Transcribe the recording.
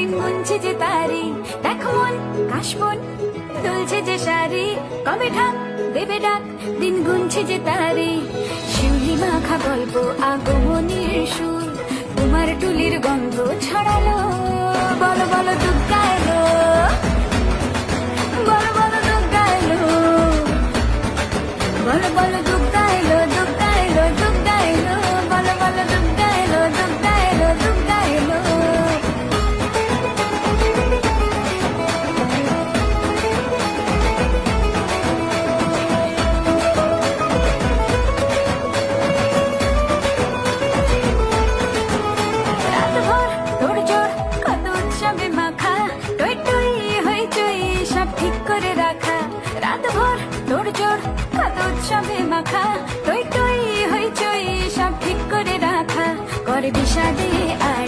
দিন গুনছে যে তারি, দেখো মন কাশবন দুলছে যে শাড়ি, কবে ঢাক দেবে ডাক, দিন গুনছে যে তারি। শিউলি মাখা গল্প আগমনের সুর, তোমার টুলির গন্ধ ছড়ালো, বলো বলো দুগ্গা এলো, বলো বলো দুগ্গা এলো, বলো বলো দুগ্গা এলো, দুগ্গা এলো, দুগ্গা এলো, বলো বলো দুগ্গা এলো, দুগ্গা এলো, দুগ্গা এলো। রাতভর তোড়জোড় কত উৎসবে মাখা, টই টই হইচই সব ঠিক করে রাখা। রাতভর তোড়জোড় কত উৎসবে মাখা, টই টই হইচই সব ঠিক করে রাখা। করে বিষাদে আর